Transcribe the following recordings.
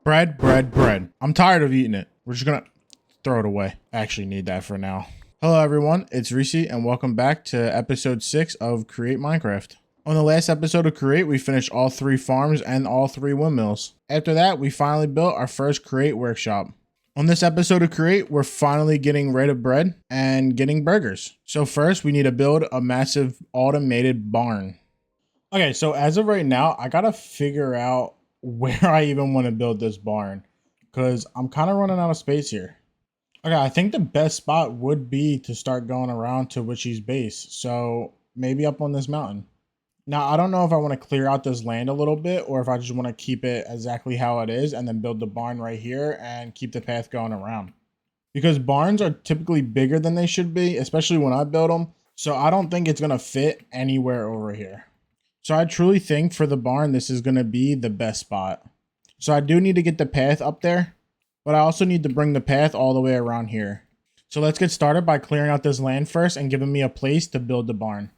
Bread, bread, bread. I'm tired of eating it. We're just gonna throw it away. I actually need that for now. Hello everyone, it's Reci and welcome back to episode 6 of Create Minecraft. On the last episode of Create, we finished all 3 farms and all 3 windmills. After that, we finally built our first Create workshop. On this episode of Create, we're finally getting rid of bread and getting burgers. So first, we need to build a massive automated barn. Okay, so as of right now, I gotta figure out where I even want to build this barn because I'm kind of running out of space here. Okay, I think the best spot would be to start going around to Witchy's base. So maybe up on this mountain. Now, I don't know if I want to clear out this land a little bit or if I just want to keep it exactly how it is and then build the barn right here and keep the path going around. Because barns are typically bigger than they should be, especially when I build them. So I don't think it's going to fit anywhere over here. So I truly think for the barn, this is going to be the best spot. So I do need to get the path up there, but I also need to bring the path all the way around here. So let's get started by clearing out this land first and giving me a place to build the barn.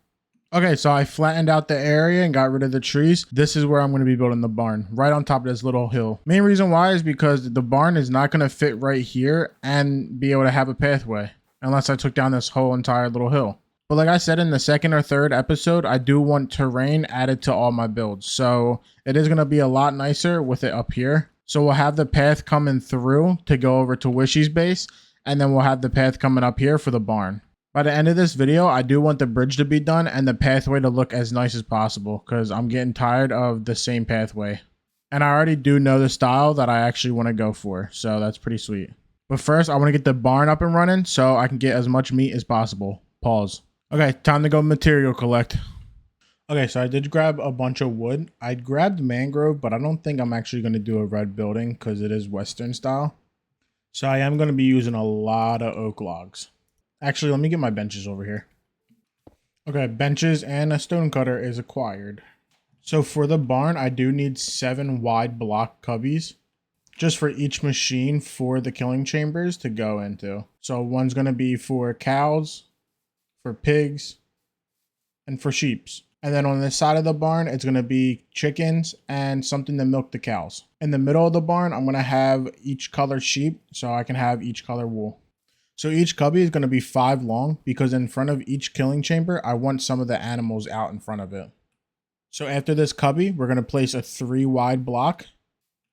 Okay, so I flattened out the area and got rid of the trees. This is where I'm going to be building the barn, right on top of this little hill. Main reason why is because the barn is not going to fit right here and be able to have a pathway unless I took down this whole entire little hill. But like I said in the second or third episode, I do want terrain added to all my builds. So it is going to be a lot nicer with it up here. So we'll have the path coming through to go over to Wishy's base. And then we'll have the path coming up here for the barn. By the end of this video, I do want the bridge to be done and the pathway to look as nice as possible. Because I'm getting tired of the same pathway. And I already do know the style that I actually want to go for. So that's pretty sweet. But first, I want to get the barn up and running so I can get as much meat as possible. Pause. Okay, time to go material collect. Okay, so I did grab a bunch of wood. I grabbed mangrove, but I don't think I'm actually going to do a red building because it is Western style. So I am going to be using a lot of oak logs. Actually, let me get my benches over here. Okay, benches and a stone cutter is acquired. So for the barn, I do need 7 wide block cubbies just for each machine for the killing chambers to go into. So one's going to be for cows, for pigs, and for sheeps. And then on this side of the barn, it's going to be chickens and something to milk the cows. In the middle of the barn, I'm going to have each color sheep so I can have each color wool. So each cubby is going to be 5 long because in front of each killing chamber, I want some of the animals out in front of it. So after this cubby, we're going to place a 3 wide block.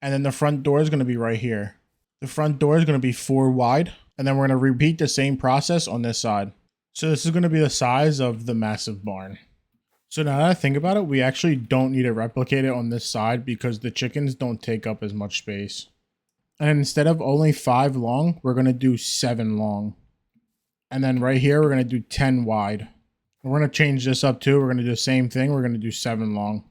And then the front door is going to be right here. The front door is going to be 4 wide. And then we're going to repeat the same process on this side. So this is going to be the size of the massive barn. So now that I think about it, we actually don't need to replicate it on this side because the chickens don't take up as much space. And instead of only 5 long, we're going to do 7 long. And then right here, we're going to do 10 wide. And we're going to change this up too. We're going to do the same thing. We're going to do 7 long.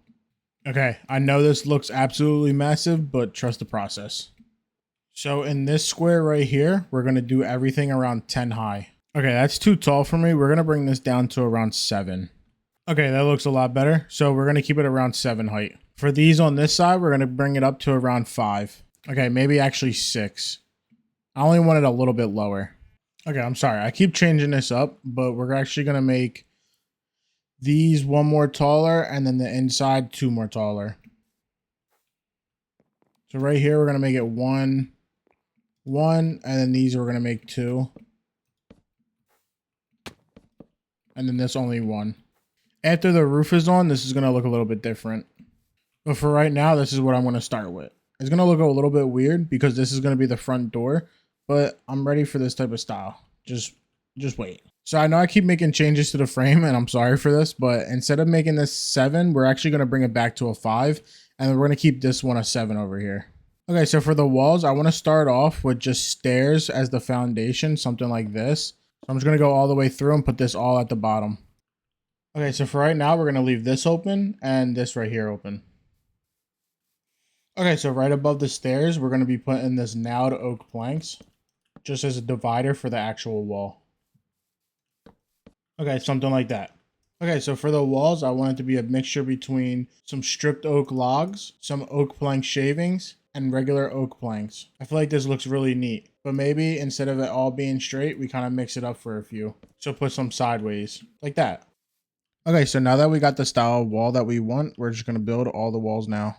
Okay, I know this looks absolutely massive, but trust the process. So in this square right here, we're going to do everything around 10 high. Okay, that's too tall for me. We're going to bring this down to around 7. Okay, that looks a lot better. So we're going to keep it around 7 height. For these on this side, we're going to bring it up to around 5. Okay, maybe actually 6. I only want it a little bit lower. Okay, I'm sorry. I keep changing this up, but we're actually going to make these 1 more taller and then the inside 2 more taller. So right here, we're going to make it 1, 1, and then these we're going to make 2. And then this only 1. After the roof is on, this is going to look a little bit different. But for right now, this is what I'm going to start with. It's going to look a little bit weird because this is going to be the front door. But I'm ready for this type of style. Just wait. So I know I keep making changes to the frame and I'm sorry for this. But instead of making this 7, we're actually going to bring it back to a 5. And we're going to keep this one a 7 over here. Okay, so for the walls, I want to start off with just stairs as the foundation. Something like this. So I'm just going to go all the way through and put this all at the bottom. Okay, so for right now, we're going to leave this open and this right here open. Okay, so right above the stairs, we're going to be putting this nailed oak planks just as a divider for the actual wall. Okay, something like that. Okay, so for the walls, I want it to be a mixture between some stripped oak logs, some oak plank shavings, and regular oak planks. I feel like this looks really neat, but maybe instead of it all being straight, we kind of mix it up for a few. So put some sideways, like that. Okay, so now that we got the style of wall that we want, we're just going to build all the walls now.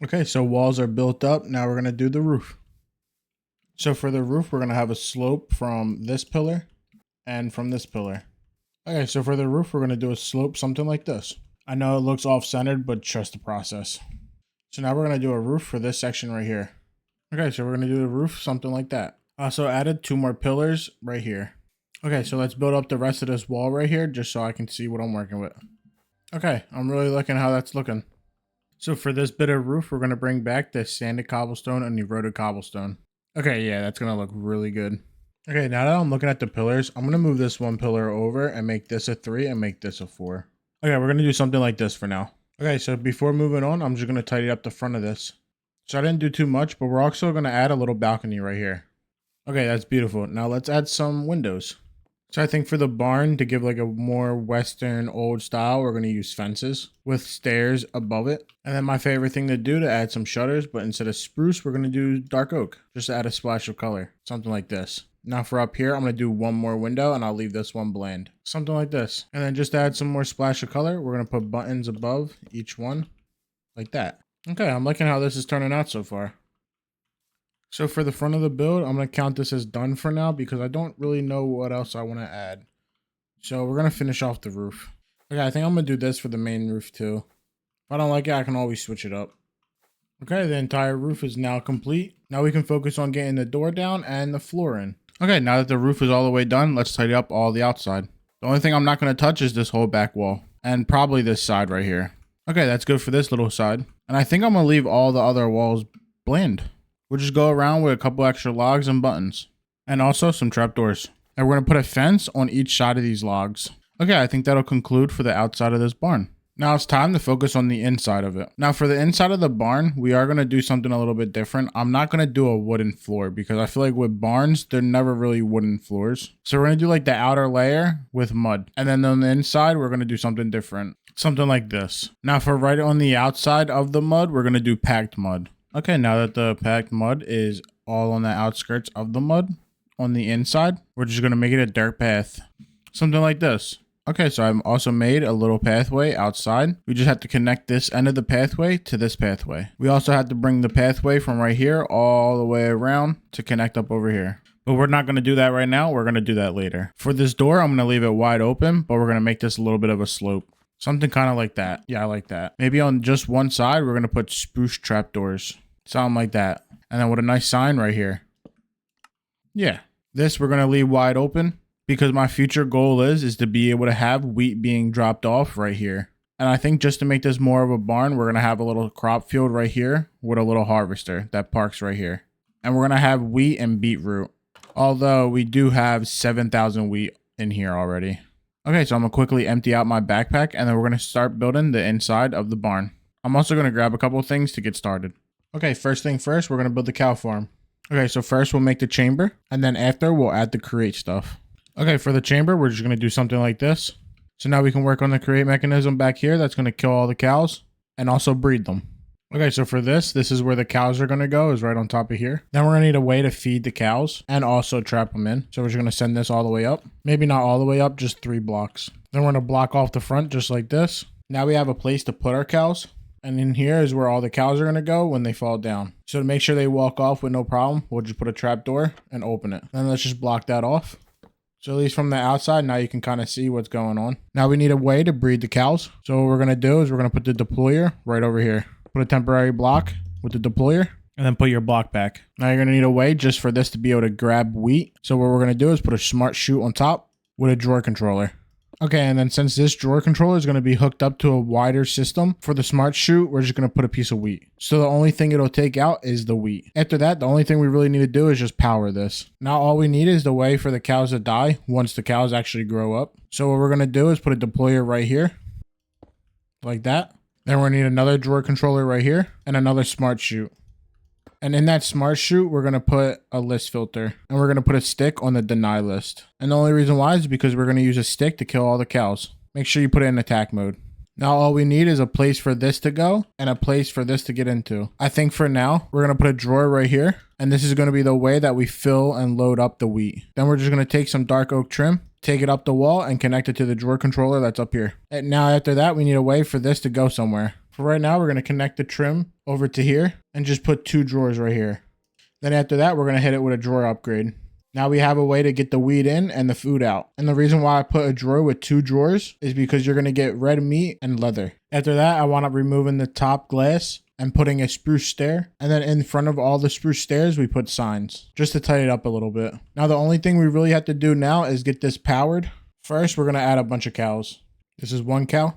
Okay, so walls are built up. Now we're going to do the roof. So for the roof, we're going to have a slope from this pillar and from this pillar. Okay, so for the roof, we're going to do a slope something like this. I know it looks off-centered, but trust the process. So now we're going to do a roof for this section right here. Okay, so we're going to do the roof something like that. Also added 2 more pillars right here. Okay, so let's build up the rest of this wall right here just so I can see what I'm working with. Okay, I'm really liking how that's looking. So for this bit of roof, we're going to bring back the sanded cobblestone and eroded cobblestone. Okay, yeah, that's going to look really good. Okay, now that I'm looking at the pillars, I'm going to move this 1 pillar over and make this a 3 and make this a 4. Okay, we're going to do something like this for now. Okay, so before moving on, I'm just going to tidy up the front of this. So I didn't do too much, but we're also going to add a little balcony right here. Okay, that's beautiful. Now let's add some windows. So I think for the barn, to give like a more Western old style, we're going to use fences with stairs above it. And then my favorite thing to do to add some shutters, but instead of spruce, we're going to do dark oak. Just to add a splash of color. Something like this. Now for up here, I'm going to do 1 more window and I'll leave this one bland. Something like this. And then just to add some more splash of color, we're going to put buttons above each one. Like that. Okay, I'm liking how this is turning out so far. So for the front of the build, I'm going to count this as done for now because I don't really know what else I want to add. So we're going to finish off the roof. Okay, I think I'm going to do this for the main roof too. If I don't like it, I can always switch it up. Okay, the entire roof is now complete. Now we can focus on getting the door down and the floor in. Okay, now that the roof is all the way done, let's tidy up all the outside. The only thing I'm not going to touch is this whole back wall. And probably this side right here. Okay, that's good for this little side. And I think I'm going to leave all the other walls bland. We'll just go around with a couple extra logs and buttons. And also some trapdoors. And we're going to put a fence on each side of these logs. Okay, I think that'll conclude for the outside of this barn. Now it's time to focus on the inside of it. Now for the inside of the barn, we are going to do something a little bit different. I'm not going to do a wooden floor because I feel like with barns, they're never really wooden floors. So we're going to do like the outer layer with mud. And then on the inside, we're going to do something different. Something like this. Now for right on the outside of the mud, we're going to do packed mud. Okay, now that the packed mud is all on the outskirts of the mud, on the inside, we're just going to make it a dirt path. Something like this. Okay, so I've also made a little pathway outside. We just have to connect this end of the pathway to this pathway. We also have to bring the pathway from right here all the way around to connect up over here. But we're not going to do that right now. We're going to do that later. For this door, I'm going to leave it wide open, but we're going to make this a little bit of a slope. Something kind of like that. Yeah, I like that. Maybe on just one side, we're going to put spruce trapdoors. Something like that. And then with a nice sign right here. Yeah. This we're going to leave wide open because my future goal is to be able to have wheat being dropped off right here. And I think just to make this more of a barn, we're going to have a little crop field right here with a little harvester that parks right here. And we're going to have wheat and beetroot. Although we do have 7,000 wheat in here already. Okay, so I'm going to quickly empty out my backpack and then we're going to start building the inside of the barn. I'm also going to grab a couple of things to get started. Okay, first thing first, we're going to build the cow farm. Okay, so first we'll make the chamber, and then after we'll add the create stuff. Okay, for the chamber, we're just going to do something like this. So now we can work on the create mechanism back here that's going to kill all the cows and also breed them. Okay, so for this is where the cows are going to go, is right on top of here. Then we're going to need a way to feed the cows and also trap them in. So we're just going to send this all the way up. Maybe not all the way up, just 3 blocks. Then we're going to block off the front just like this. Now we have a place to put our cows. And in here is where all the cows are going to go when they fall down. So to make sure they walk off with no problem, we'll just put a trap door and open it. Then let's just block that off. So at least from the outside, now you can kind of see what's going on. Now we need a way to breed the cows. So what we're going to do is we're going to put the deployer right over here. Put a temporary block with the deployer and then put your block back. Now you're going to need a way just for this to be able to grab wheat. So what we're going to do is put a smart chute on top with a drawer controller. Okay, and then since this drawer controller is going to be hooked up to a wider system, for the smart chute, we're just going to put a piece of wheat. So the only thing it'll take out is the wheat. After that, the only thing we really need to do is just power this. Now all we need is the way for the cows to die once the cows actually grow up. So what we're going to do is put a deployer right here. Like that. Then we're going to need another drawer controller right here and another smart chute. And in that smart chute, we're going to put a list filter. And we're going to put a stick on the deny list. And the only reason why is because we're going to use a stick to kill all the cows. Make sure you put it in attack mode. Now all we need is a place for this to go and a place for this to get into. I think for now, we're going to put a drawer right here. And this is going to be the way that we fill and load up the wheat. Then we're just going to take some dark oak trim, take it up the wall and connect it to the drawer controller that's up here. And now after that, we need a way for this to go somewhere. For right now, we're going to connect the trim over to here and just put 2 drawers right here. Then after that, we're going to hit it with a drawer upgrade. Now we have a way to get the wheat in and the food out. And the reason why I put a drawer with 2 drawers is because you're going to get red meat and leather. After that, I wound up removing the top glass and putting a spruce stair. And then in front of all the spruce stairs, we put signs just to tidy it up a little bit. Now, the only thing we really have to do now is get this powered. First, we're going to add a bunch of cows. This is 1 cow.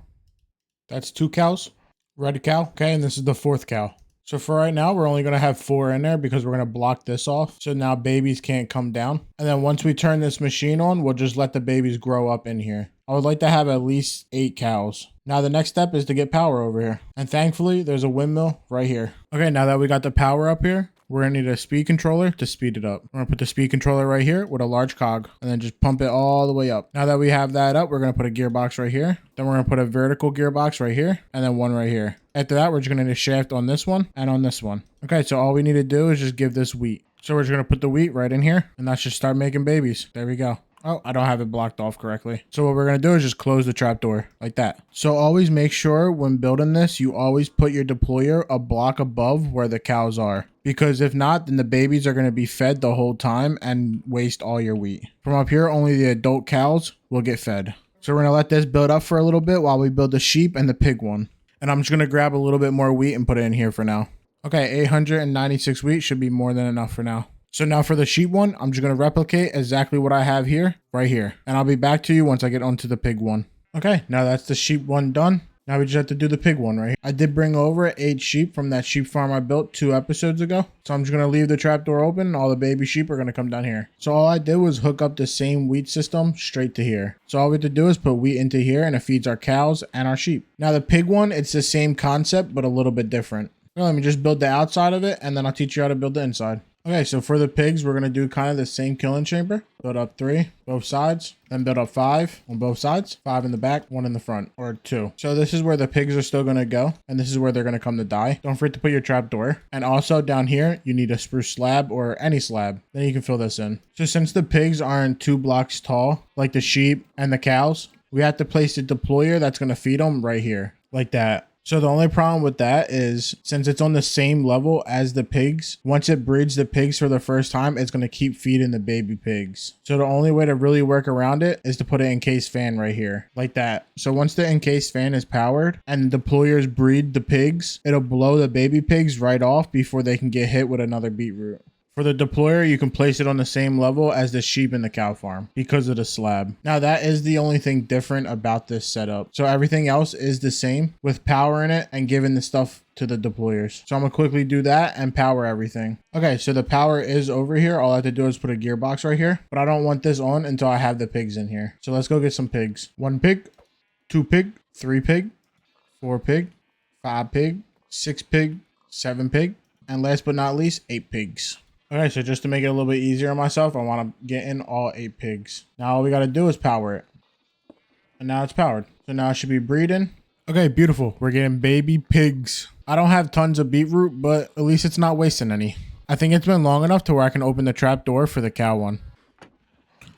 That's 2 cows. Red cow. Okay, and this is the 4th cow. So for right now, we're only going to have 4 in there because we're going to block this off. So now babies can't come down. And then once we turn this machine on, we'll just let the babies grow up in here. I would like to have at least 8 cows. Now the next step is to get power over here. And thankfully, there's a windmill right here. Okay, now that we got the power up here, we're going to need a speed controller to speed it up. We're going to put the speed controller right here with a large cog and then just pump it all the way up. Now that we have that up, we're going to put a gearbox right here. Then we're going to put a vertical gearbox right here and then one right here. After that, we're just going to need a shaft on this one and on this one. Okay, so all we need to do is just give this wheat. So we're just going to put the wheat right in here and let's just start making babies. There we go. Oh, I don't have it blocked off correctly. So what we're going to do is just close the trapdoor like that. So always make sure when building this, you always put your deployer a block above where the cows are. Because if not, then the babies are going to be fed the whole time and waste all your wheat. From up here, only the adult cows will get fed. So we're going to let this build up for a little bit while we build the sheep and the pig one. And I'm just going to grab a little bit more wheat and put it in here for now. Okay, 896 wheat should be more than enough for now. So now for the sheep one, I'm just going to replicate exactly what I have here, right here. And I'll be back to you once I get onto the pig one. Okay, now that's the sheep one done. Now we just have to do the pig one right here. I did bring over 8 sheep from that sheep farm I built 2 episodes ago. So I'm just going to leave the trapdoor open and all the baby sheep are going to come down here. So all I did was hook up the same wheat system straight to here. So all we have to do is put wheat into here and it feeds our cows and our sheep. Now the pig one, it's the same concept, but a little bit different. Well, let me just build the outside of it and then I'll teach you how to build the inside. Okay, so for the pigs, we're going to do kind of the same killing chamber. Build up 3, both sides, then build up 5 on both sides, 5 in the back, 1 in the front, or 2. So this is where the pigs are still going to go, and this is where they're going to come to die. Don't forget to put your trap door. And also down here, you need a spruce slab or any slab. Then you can fill this in. So since the pigs aren't 2 blocks tall, like the sheep and the cows, we have to place the deployer that's going to feed them right here, like that. So the only problem with that is since it's on the same level as the pigs, once it breeds the pigs for the first time, it's going to keep feeding the baby pigs. So the only way to really work around it is to put an encased fan right here like that. So once the encased fan is powered and the deployers breed the pigs, it'll blow the baby pigs right off before they can get hit with another beetroot. For the deployer, you can place it on the same level as the sheep in the cow farm because of the slab. Now that is the only thing different about this setup. So everything else is the same with power in it and giving the stuff to the deployers. So I'm gonna quickly do that and power everything. Okay, so the power is over here. All I have to do is put a gearbox right here, but I don't want this on until I have the pigs in here. So let's go get some pigs. 1 pig, 2 pig, 3 pig, 4 pig, 5 pig, 6 pig, 7 pig, and last but not least, 8 pigs. Okay, so just to make it a little bit easier on myself, I want to get in all 8 pigs. Now all we got to do is power it. And now it's powered. So now it should be breeding. Okay, beautiful. We're getting baby pigs. I don't have tons of beetroot, but at least it's not wasting any. I think it's been long enough to where I can open the trap door for the cow one.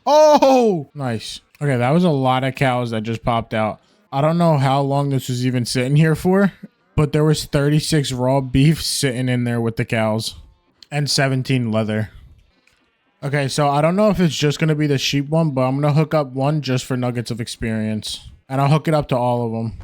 Oh, nice. Okay, that was a lot of cows that just popped out. I don't know how long this was even sitting here for, but there was 36 raw beef sitting in there with the cows. And 17 leather. Okay, so I don't know if it's just going to be the sheep one, but I'm going to hook up one just for nuggets of experience. And I'll hook it up to all of them.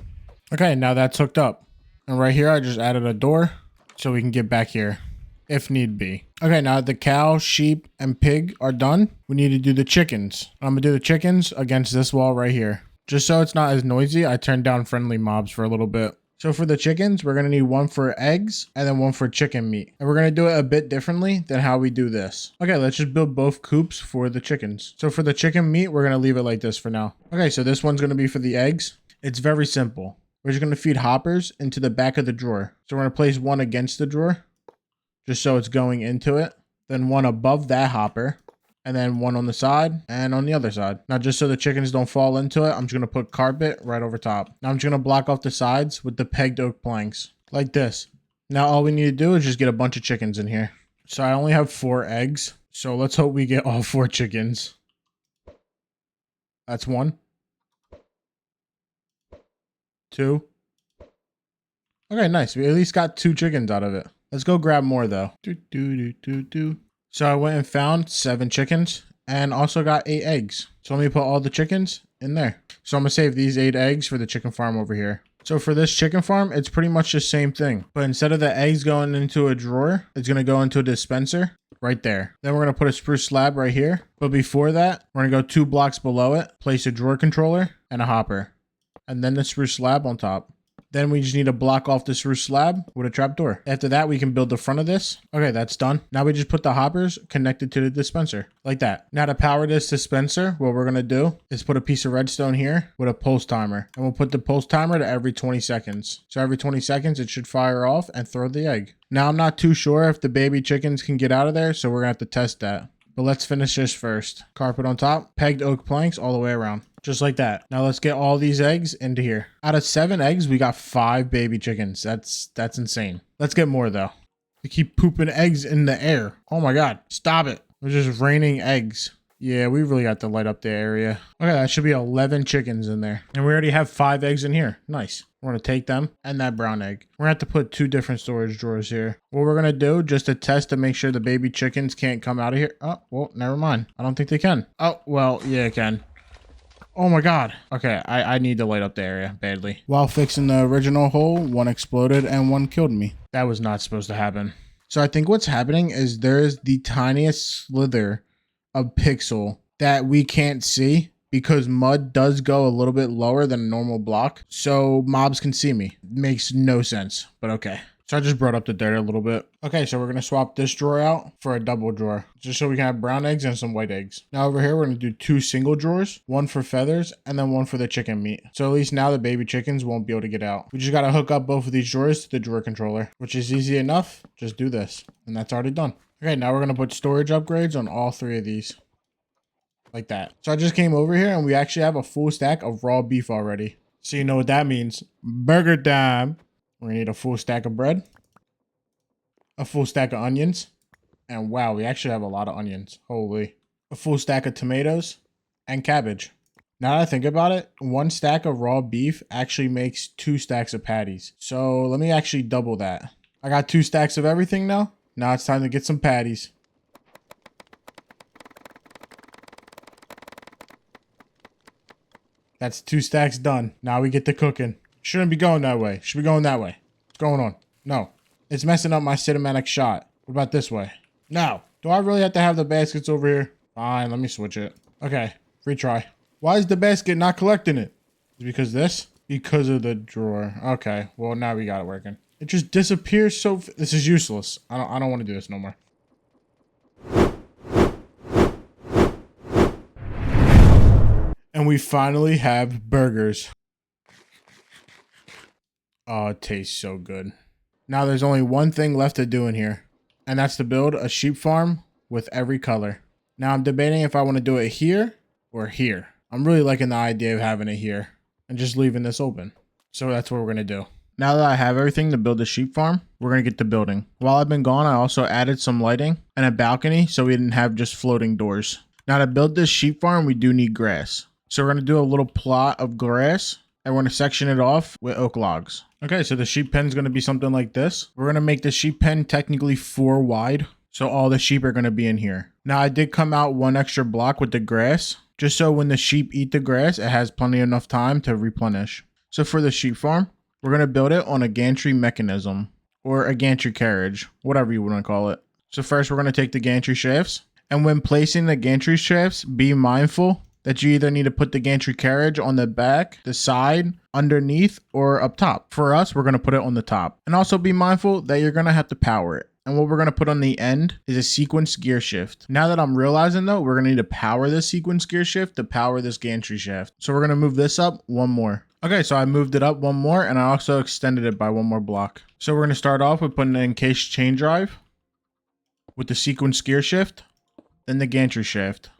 Okay, now that's hooked up. And right here, I just added a door so we can get back here if need be. Okay, now the cow, sheep, and pig are done. We need to do the chickens. I'm going to do the chickens against this wall right here. Just so it's not as noisy, I turned down friendly mobs for a little bit. So for the chickens, we're going to need 1 for eggs and then 1 for chicken meat. And we're going to do it a bit differently than how we do this. Okay, let's just build both coops for the chickens. So for the chicken meat, we're going to leave it like this for now. Okay, so this one's going to be for the eggs. It's very simple. We're just going to feed hoppers into the back of the drawer. So we're going to place 1 against the drawer, just so it's going into it. Then 1 above that hopper. And then 1 on the side and on the other side. Now, just so the chickens don't fall into it, I'm just going to put carpet right over top. Now, I'm just going to block off the sides with the pegged oak planks like this. Now, all we need to do is just get a bunch of chickens in here. So I only have 4 eggs. So let's hope we get all 4 chickens. That's 1. 2. Okay, nice. We at least got 2 chickens out of it. Let's go grab more though. So I went and found 7 chickens and also got 8 eggs. So let me put all the chickens in there. So I'm gonna save these 8 eggs for the chicken farm over here. So for this chicken farm, it's pretty much the same thing. But instead of the eggs going into a drawer, it's gonna go into a dispenser right there. Then we're gonna put a spruce slab right here. But before that, we're gonna go 2 blocks below it, place a drawer controller and a hopper. And then the spruce slab on top. Then we just need to block off the spruce slab with a trapdoor. After that, we can build the front of this. Okay, that's done. Now we just put the hoppers connected to the dispenser like that. Now to power this dispenser, what we're going to do is put a piece of redstone here with a pulse timer. And we'll put the pulse timer to every 20 seconds. So every 20 seconds, it should fire off and throw the egg. Now I'm not too sure if the baby chickens can get out of there, so we're going to have to test that. But let's finish this first. Carpet on top, pegged oak planks all the way around. Just like that. Now let's get all these eggs into here. Out of 7 eggs, we got 5 baby chickens. That's insane. Let's get more though. We keep pooping eggs in the air. Oh my God, stop it. We're just raining eggs. Yeah, we really got to light up the area. Okay, that should be 11 chickens in there. And we already have 5 eggs in here. Nice. We're going to take them and that brown egg. We're going to have to put 2 different storage drawers here. What we're going to do, just to test to make sure the baby chickens can't come out of here. Oh, well, never mind. I don't think they can. Oh, well, yeah, it can. Oh my God. Okay, I need to light up the area badly. While fixing the original hole, 1 exploded and 1 killed me. That was not supposed to happen. So I think what's happening is there's the tiniest slither of pixel that we can't see because mud does go a little bit lower than a normal block. So mobs can see me. Makes no sense, but okay. So I just brought up the dirt a little bit. Okay, so we're going to swap this drawer out for a double drawer, just so we can have brown eggs and some white eggs. Now over here, we're going to do 2 single drawers, 1 for feathers, and then 1 for the chicken meat. So at least now the baby chickens won't be able to get out. We just got to hook up both of these drawers to the drawer controller, which is easy enough. Just do this, and that's already done. Okay, now we're going to put storage upgrades on all 3 of these. Like that. So I just came over here, and we actually have a full stack of raw beef already. So you know what that means. Burger time. We're gonna need a full stack of bread, a full stack of onions, and wow, we actually have a lot of onions. Holy. A full stack of tomatoes and cabbage. Now that I think about it, 1 stack of raw beef actually makes 2 stacks of patties. So let me actually double that. I got 2 stacks of everything now. Now it's time to get some patties. That's 2 stacks done. Now we get to cooking. Shouldn't be going that way. Should be going that way. What's going on? No. It's messing up my cinematic shot. What about this way? No. Do I really have to have the baskets over here? Fine, let me switch it. Okay, retry. Why is the basket not collecting it? Is it because this? Because of the drawer. Okay, well now we got it working. It just disappears so... This is useless. I don't want to do this no more. And we finally have burgers. Oh, it tastes so good. Now there's only one thing left to do in here, and that's to build a sheep farm with every color. Now I'm debating if I want to do it here or here. I'm really liking the idea of having it here and just leaving this open. So that's what we're going to do. Now that I have everything to build the sheep farm, we're going to get to building. While I've been gone, I also added some lighting and a balcony so we didn't have just floating doors. Now to build this sheep farm, we do need grass. So we're going to do a little plot of grass and we're going to section it off with oak logs. Okay, so the sheep pen is going to be something like this. We're going to make the sheep pen technically 4 wide. So all the sheep are going to be in here. Now I did come out 1 extra block with the grass, just so when the sheep eat the grass, it has plenty enough time to replenish. So for the sheep farm, we're going to build it on a gantry mechanism or a gantry carriage, whatever you want to call it. So first we're going to take the gantry shafts, and when placing the gantry shafts, be mindful that you either need to put the gantry carriage on the back, the side, underneath, or up top. For us, we're going to put it on the top. And also be mindful that you're going to have to power it. And what we're going to put on the end is a sequence gear shift. Now that I'm realizing though, we're going to need to power this sequence gear shift to power this gantry shaft. So we're going to move this up 1 more. Okay, so I moved it up 1 more and I also extended it by 1 more block. So we're going to start off with putting an encased chain drive with the sequence gear shift, then the gantry shaft.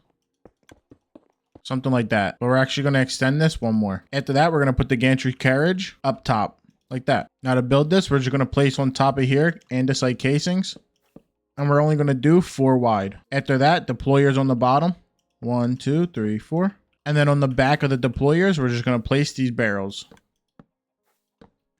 Something like that. But we're actually going to extend this 1 more. After that, we're going to put the gantry carriage up top. Like that. Now to build this, we're just going to place on top of here andesite casings. And we're only going to do 4 wide. After that, deployers on the bottom. 1, 2, 3, 4. And then on the back of the deployers, we're just going to place these barrels.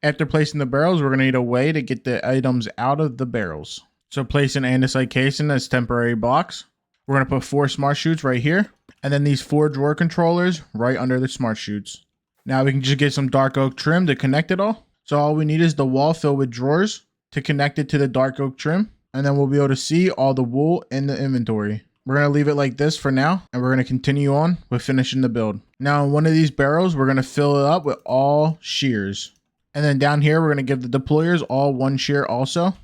After placing the barrels, we're going to need a way to get the items out of the barrels. So place an andesite casing as temporary blocks. We're going to put 4 smart chutes right here. And then these 4 drawer controllers right under the smart chutes. Now we can just get some dark oak trim to connect it all. So all we need is the wall filled with drawers to connect it to the dark oak trim. And then we'll be able to see all the wool in the inventory. We're going to leave it like this for now. And we're going to continue on with finishing the build. Now in one of these barrels, we're going to fill it up with all shears. And then down here, we're going to give the deployers all 1 shear also.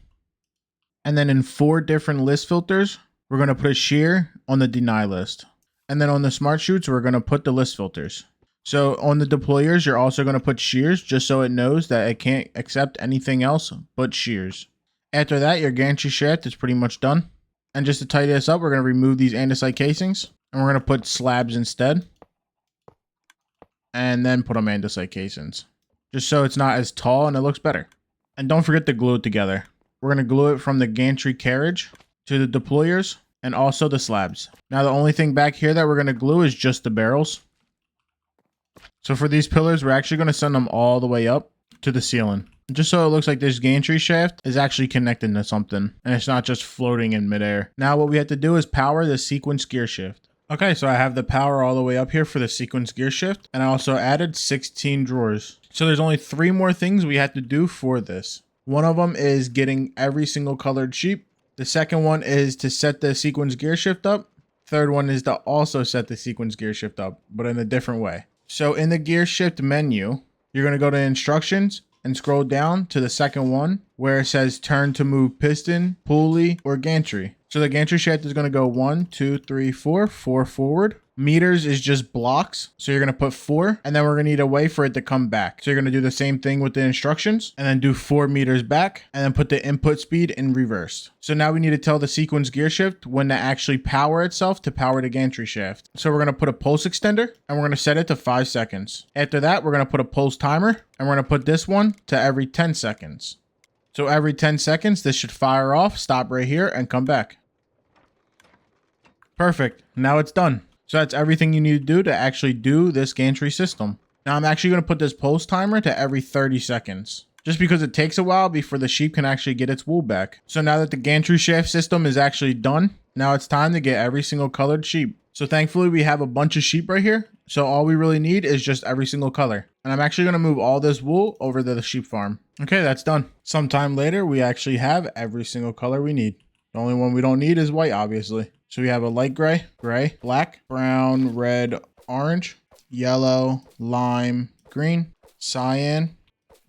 And then in 4 different list filters, we're going to put a shear on the deny list. And then on the smart chutes, we're going to put the list filters. So on the deployers, you're also going to put shears just so it knows that it can't accept anything else but shears. After that, your gantry shaft is pretty much done. And just to tidy this up, we're going to remove these andesite casings. And we're going to put slabs instead. And then put them andesite casings. Just so it's not as tall and it looks better. And don't forget to glue it together. We're going to glue it from the gantry carriage to the deployers and also the slabs. Now the only thing back here that we're going to glue is just the barrels. So for these pillars, we're actually going to send them all the way up to the ceiling. Just so it looks like this gantry shaft is actually connected to something and it's not just floating in midair. Now what we have to do is power the sequence gear shift. Okay, so I have the power all the way up here for the sequence gear shift, and I also added 16 drawers. So there's only 3 more things we have to do for this. One of them is getting every single colored sheep. The second one is to set the sequence gear shift up. Third one is to also set the sequence gear shift up, but in a different way. So in the gear shift menu, you're going to go to instructions and scroll down to the second one where it says turn to move piston, pulley, or gantry. So the gantry shaft is going to go 1, 2, 3, 4 forward. Meters is just blocks. So you're going to put 4 and then we're going to need a way for it to come back. So you're going to do the same thing with the instructions and then do 4 meters back and then put the input speed in reverse. So now we need to tell the sequence gear shift when to actually power itself to power the gantry shaft. So we're going to put a pulse extender and we're going to set it to 5 seconds. After that, we're going to put a pulse timer and we're going to put this one to every 10 seconds. So every 10 seconds, this should fire off, stop right here and come back. Perfect. Now it's done. So that's everything you need to do to actually do this gantry system. Now I'm actually going to put this pulse timer to every 30 seconds. Just because it takes a while before the sheep can actually get its wool back. So now that the gantry shaft system is actually done, now it's time to get every single colored sheep. So thankfully we have a bunch of sheep right here. So all we really need is just every single color. And I'm actually going to move all this wool over to the sheep farm. Okay, that's done. Sometime later, we actually have every single color we need. The only one we don't need is white, obviously. So we have a light gray, gray, black, brown, red, orange, yellow, lime, green, cyan,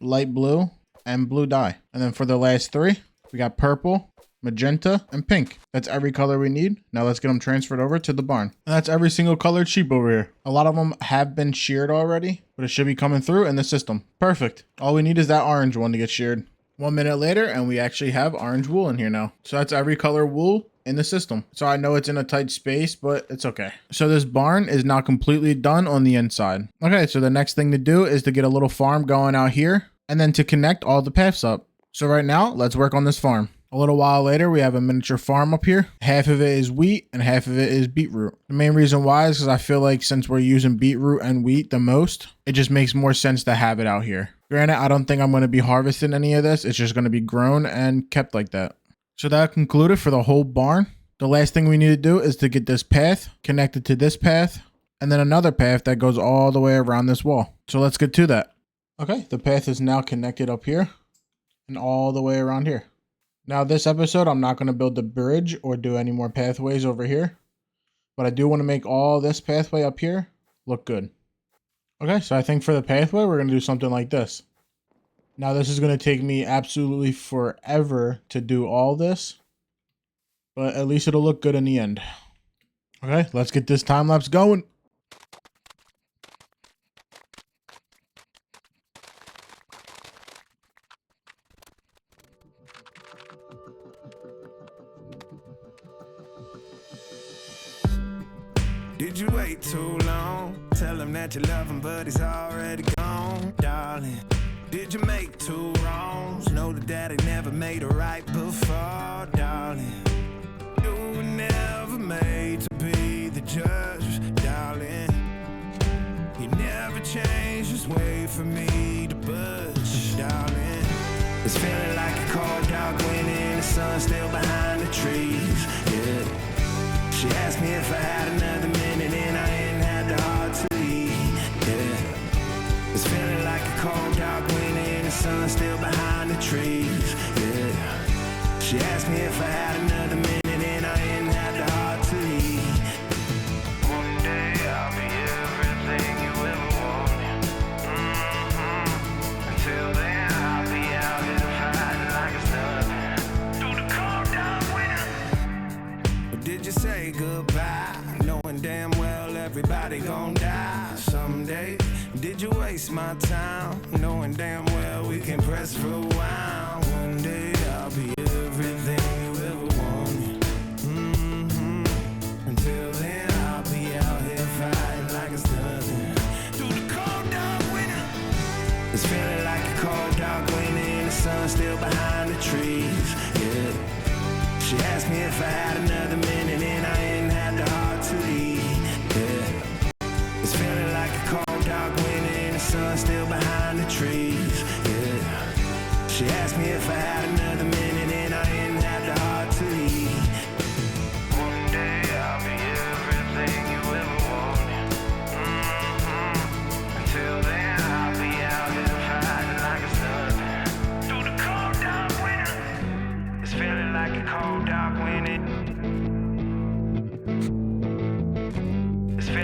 light blue, and blue dye. And then for the last 3, we got purple, magenta, and pink. That's every color we need. Now let's get them transferred over to the barn. And that's every single colored sheep over here. A lot of them have been sheared already, but it should be coming through in the system. Perfect. All we need is that orange one to get sheared. 1 minute later, and we actually have orange wool in here now. So that's every color wool in the system. So I know it's in a tight space, but it's okay. So this barn is now completely done on the inside. Okay, so the next thing to do is to get a little farm going out here and then to connect all the paths up. So right now, let's work on this farm. A little while later, we have a miniature farm up here. Half of it is wheat and half of it is beetroot. The main reason why is because I feel like since we're using beetroot and wheat the most, it just makes more sense to have it out here. Granted, I don't think I'm going to be harvesting any of this. It's just going to be grown and kept like that. So that concluded for the whole barn. The last thing we need to do is to get this path connected to this path and then another path that goes all the way around this wall. So let's get to that. Okay, the path is now connected up here and all the way around here. Now this episode, I'm not going to build the bridge or do any more pathways over here, but I do want to make all this pathway up here look good. Okay, so I think for the pathway, we're going to do something like this. Now this is going to take me absolutely forever to do all this, but at least it'll look good in the end. Okay, let's get this time lapse going. Did you wait too long? Tell him that you love him, but he's already gone, darling. Did you make 2 wrongs? Know that daddy never made a right before, darling. You were never made to be the judge, darling. He never changed his way for me to budge, darling. still behind the trees. Yeah. She asked me if I had another minute and I ain't had the heart to leave. Yeah. It's feeling like a cold dark winter and the sun still behind the trees. Yeah. She asked me if I had another minute and I ain't had the heart to leave. One day I'll be everything you ever wanted. Until then I'll be out here fighting like it's nothing. Through the cold dark winter. Did you say goodbye, knowing damn well everybody gon' die someday? Did you waste my time, knowing damn well we can press rewind? One day I'll be everything you ever wanted. Until then I'll be out here fighting like it's nothing. Through the cold dark winter. It's feeling like a cold dark winter and the sun still behind the trees. Yeah. She asked me if I had another minute and I ain't had the heart to leave. Yeah. It's feeling like a cold dark winter and the sun still behind the trees. Yeah. She asked me if I had another minute and I ain't had the heart to leave. One day I'll be everything you ever wanted. Until then I'll be out here fighting like it's nothing. Through the cold dark winter. It's feeling like a cold dark winter.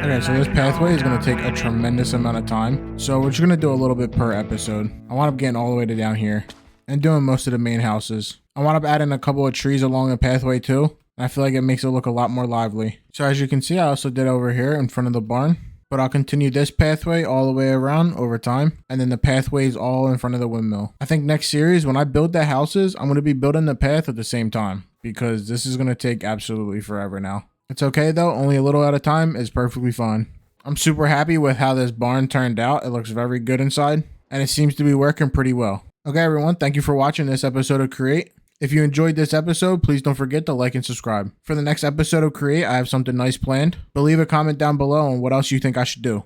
Okay, so this pathway is going to take a tremendous amount of time. So we're just going to do a little bit per episode. I wound up getting all the way to down here and doing most of the main houses. I wound up adding a couple of trees along the pathway too. And I feel like it makes it look a lot more lively. So as you can see, I also did over here in front of the barn. But I'll continue this pathway all the way around over time. And then the pathways all in front of the windmill. I think next series, when I build the houses, I'm going to be building the path at the same time. Because this is going to take absolutely forever now. It's okay though, only a little at a time is perfectly fine. I'm super happy with how this barn turned out. It looks very good inside. And it seems to be working pretty well. Okay everyone, thank you for watching this episode of Create. If you enjoyed this episode, please don't forget to like and subscribe. For the next episode of Create, I have something nice planned. But leave a comment down below on what else you think I should do.